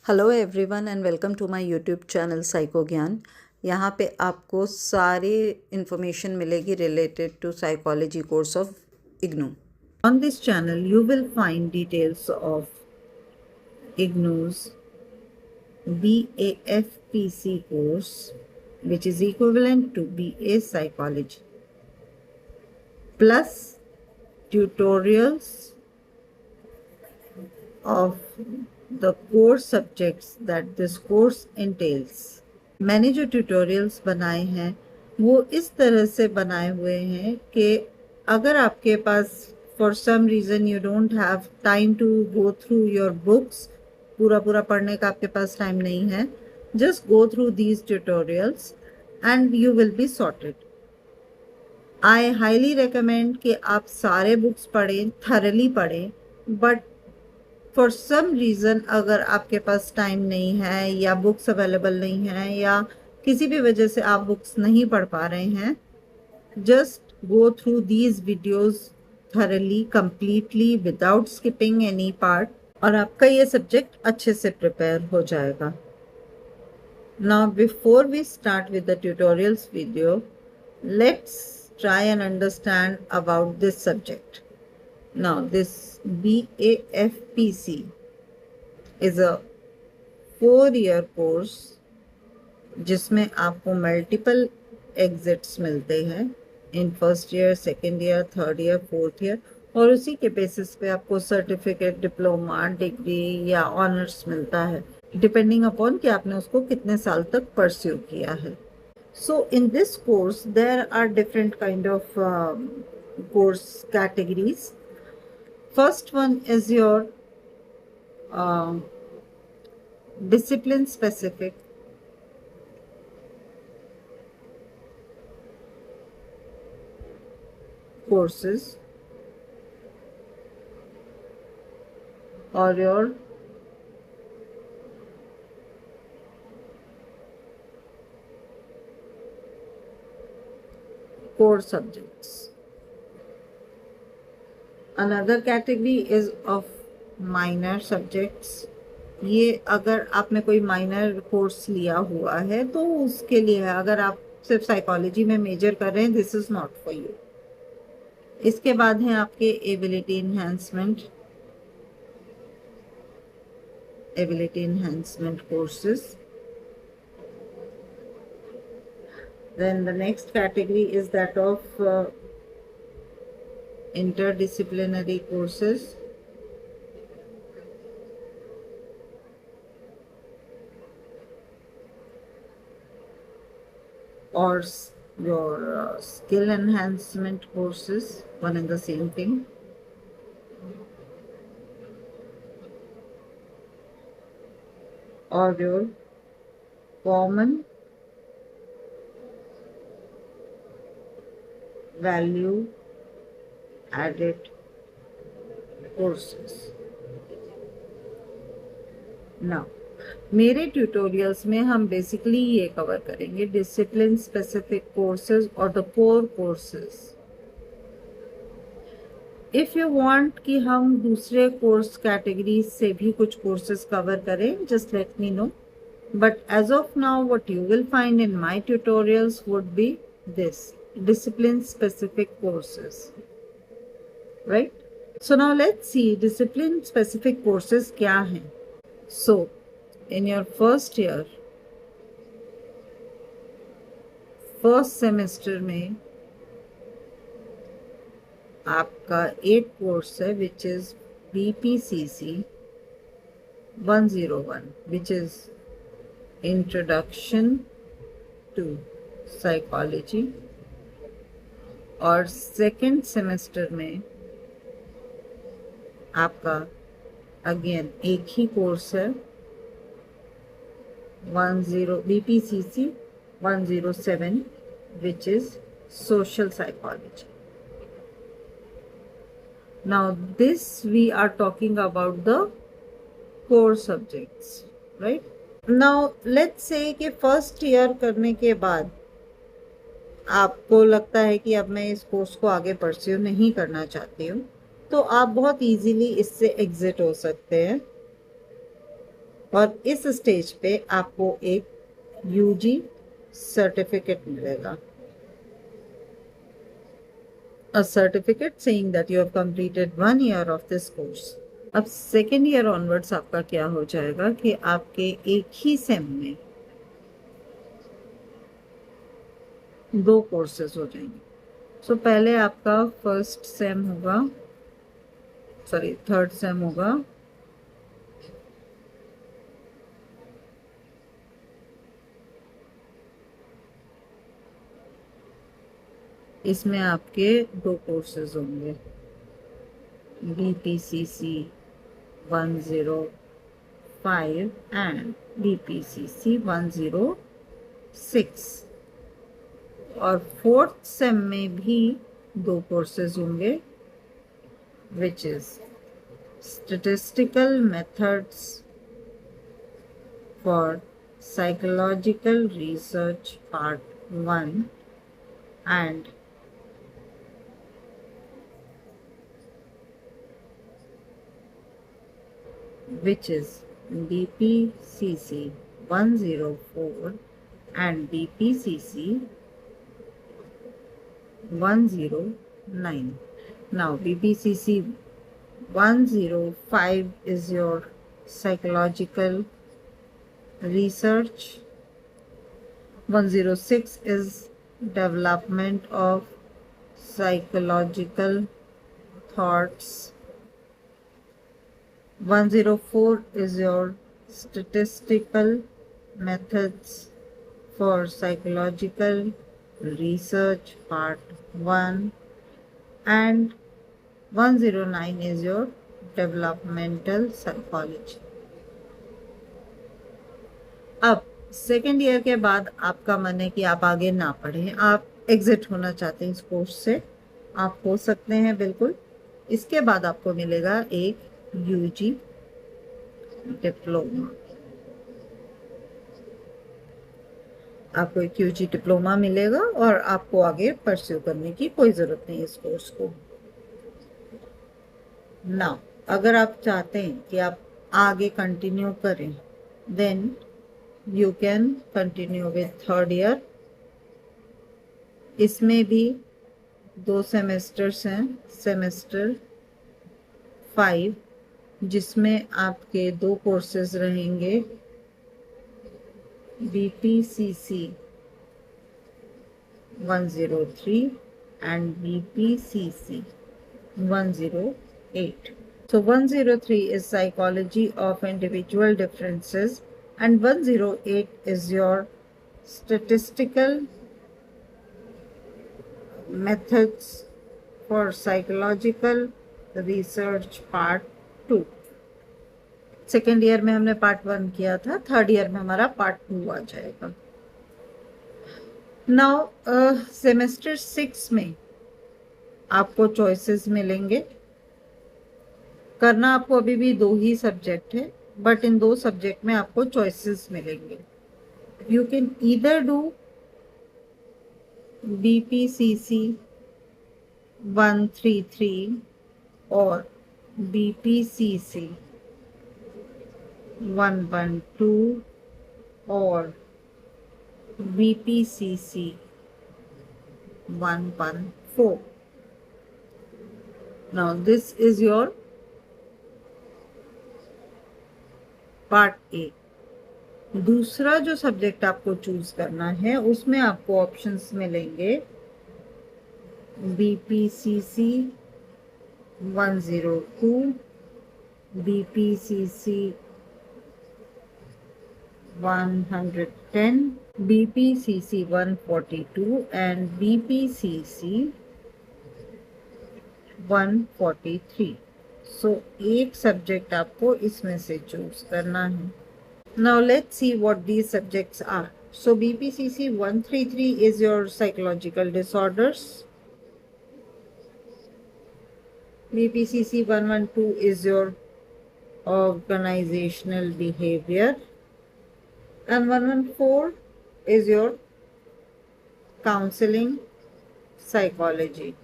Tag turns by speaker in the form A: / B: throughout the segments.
A: Hello everyone and welcome to my YouTube channel psycho Gyan. यहाँ पे आपको सारी इन्फॉर्मेशन मिलेगी related to psychology course of IGNOU. On this channel you will find details of IGNOU's BAFPC course which is equivalent to BA Psychology plus tutorials of the core subjects that this course entails। मैंने जो tutorials बनाए हैं वो इस तरह से बनाए हुए हैं कि अगर आपके पास for some reason you don't have time to go through your books, पूरा पढ़ने का आपके पास टाइम नहीं है, just go through these tutorials and you will be sorted. I highly recommend कि आप सारे बुक्स पढ़ें, थरली पढ़ें, बट फॉर सम रीज़न अगर आपके पास टाइम नहीं है या बुक्स अवेलेबल नहीं है या किसी भी वजह से आप बुक्स नहीं पढ़ पा रहे हैं, just go through these videos thoroughly completely without skipping any part और आपका ये सब्जेक्ट अच्छे से प्रिपेयर हो जाएगा। Now before we start with the tutorials video, let's try and understand about this subject. Now this BAFPC is a 4-year course जिसमें आपको multiple exits मिलते हैं in first year, second year, third year, fourth year, और उसी के basis पे आपको certificate, diploma, degree या ऑनर्स मिलता है डिपेंडिंग अपॉन कि आपने उसको कितने साल तक परस्यू किया है। So in this course there are different kind of course categories. First one is your discipline specific courses or your core subjects. Another category is of minor subjects. ये अगर आपने कोई माइनर कोर्स लिया हुआ है तो उसके लिए है। अगर आप सिर्फ साइकोलॉजी में मेजर कर रहे हैं, this is not for you. इसके बाद हैं आपके ability enhancement courses. Then the next category is that of interdisciplinary courses, or your skill enhancement courses, one and the same thing. Or your common value added courses. Now मेरे tutorials में हम basically ये cover करेंगे discipline specific courses और the core courses. If you want कि हम दूसरे course categories से भी कुछ कोर्सेज कवर करें, just let me know, but as of now what you will find in my tutorials would be this discipline specific courses, right? So now let's see discipline specific courses क्या हैं। So in your first year, first semester में आपका एक course है which is BPCC 101, which is Introduction to Psychology, और second semester में आपका again एक ही कोर्स है BPCC 107, which is Social Psychology. Now this we are talking about the core subjects, right? Now let's say कि first year करने के बाद आपको लगता है कि अब मैं इस कोर्स को आगे परस्यू नहीं करना चाहती हूँ, तो आप बहुत इजीली इससे एग्जिट हो सकते हैं। और इस स्टेज पे आपको एक यूजी सर्टिफिकेट मिलेगा, a certificate saying that you have completed 1 year of this course. अब सेकेंड ईयर ऑनवर्ड्स आपका क्या हो जाएगा कि आपके एक ही सेम में 2 कोर्सेज हो जाएंगे। सो पहले आपका फर्स्ट सेम होगा, सॉरी थर्ड सेम होगा, इसमें आपके 2 कोर्सेज होंगे, BPCC 105 एंड BPCC 106। और फोर्थ सेम में भी 2 कोर्सेज होंगे, which is statistical methods for psychological research part 1 and which is BPCC 104 and BPCC 109. Now BPCC 105 is your psychological research, 106 is development of psychological thoughts, 104 is your statistical methods for psychological research part 1 and 109 is your developmental psychology. अब second year के बाद आपका मन है कि आप आगे ना पढ़ें, आप एग्जिट होना चाहते हैं इस कोर्स से, आप हो सकते हैं बिल्कुल। इसके बाद आपको मिलेगा एक यूजी डिप्लोमा, आपको एक यूजी डिप्लोमा मिलेगा और आपको आगे परस्यू करने की कोई ज़रूरत नहीं इस कोर्स को। ना अगर आप चाहते हैं कि आप आगे कंटिन्यू करें, then you can continue with third year. इसमें भी 2 सेमेस्टर्स हैं, सेमेस्टर 5 जिसमें आपके 2 कोर्सेज रहेंगे, BPCC 103 and BPCC 108. So 103 is psychology of individual differences and 108 is your statistical methods for psychological research part 2। Second year में हमने part 1 किया था, थर्ड ईयर में हमारा पार्ट 2 आ जाएगा। नाउ सेमेस्टर 6 में आपको चॉइसेस मिलेंगे, करना आपको अभी भी 2 ही सब्जेक्ट है, बट इन 2 सब्जेक्ट में आपको चॉइसेस मिलेंगे। You can either do BPCC 133 और BPCC 112 or BPCC 114. Now this is your part A. दूसरा जो सब्जेक्ट आपको चूज करना है उसमें आपको ऑप्शंस मिलेंगे BPCC 102, BPCC 110, BPCC 142 and BPCC 143। सो एक सब्जेक्ट आपको इसमें से चूज करना है। Now let's see what these subjects are. So BPCC 133 is your psychological disorders. BPCC 112 is your organizational behavior. And 114 is your counseling psychology.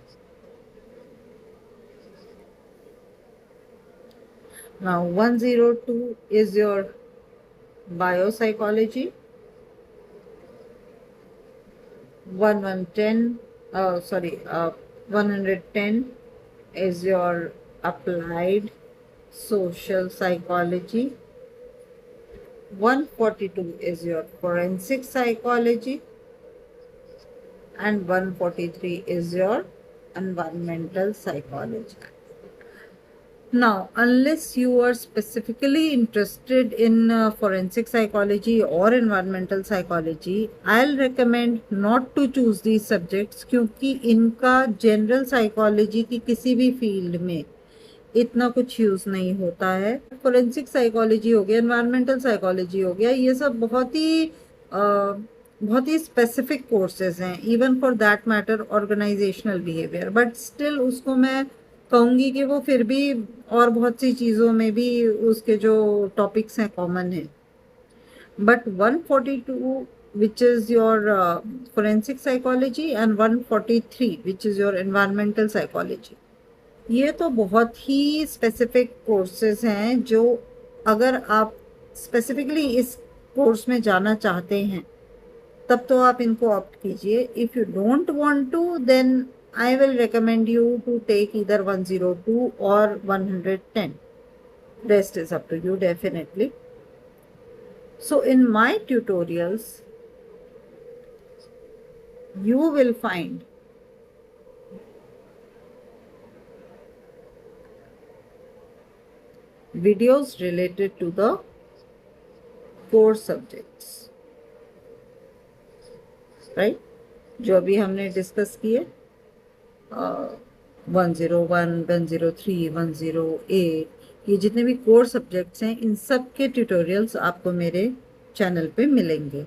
A: Now 102 is your biopsychology. 110 is your applied social psychology. 142 is your forensic psychology, and 143 is your environmental psychology. Now, unless you are specifically interested in forensic psychology or environmental psychology, I'll recommend not to choose these subjects, क्योंकि इनका general psychology की किसी भी field में इतना कुछ use नहीं होता है. फोरेंसिक साइकोलॉजी हो गया, एनवायरमेंटल साइकोलॉजी हो गया, ये सब बहुत ही स्पेसिफिक कोर्सेज हैं, even for that matter organisational behaviour. But still उसको मैं कहूँगी कि वो फिर भी और बहुत सी चीज़ों में भी उसके जो टॉपिक्स हैं कॉमन हैं. But 142 which is your forensic psychology and 143 which is your environmental psychology, ये तो बहुत ही स्पेसिफिक कोर्सेज हैं जो अगर आप स्पेसिफिकली इस कोर्स में जाना चाहते हैं तब तो आप इनको ऑप्ट कीजिए. If you don't want to, then I will recommend you to take either 102 or 110. Rest is up to you, definitely. So in my tutorials, you will find videos related to the core subjects, right? जो अभी हमने discuss किए, 101, 103, 108, ये जितने भी core subjects हैं इन सब के ट्यूटोरियल्स आपको मेरे चैनल पे मिलेंगे.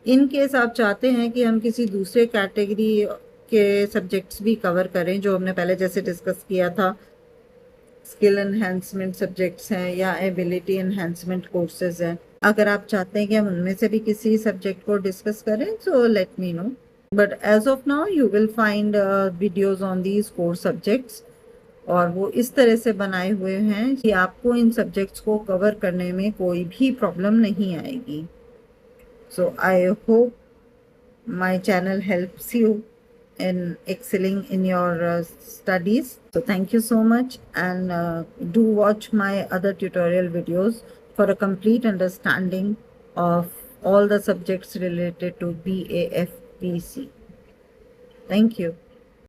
A: इन केस आप चाहते हैं कि हम किसी दूसरे कैटेगरी के सब्जेक्ट्स भी कवर करें, जो हमने पहले जैसे डिस्कस किया था, स्किल एनहेंसमेंट सब्जेक्ट्स हैं या एबिलिटी एनहेंसमेंट कोर्सेज हैं, अगर आप चाहते हैं कि हम उनमें से भी किसी सब्जेक्ट को डिस्कस करें, so let me no. But as of now you will find videos on these core subjects, और वो इस तरह से बनाए हुए हैं कि आपको इन सब्जेक्ट्स को कवर करने में कोई भी प्रॉब्लम नहीं आएगी. So I hope my channel helps you in excelling in your studies. So thank you so much, and do watch my other tutorial videos for a complete understanding of all the subjects related to BAFPC. Thank you.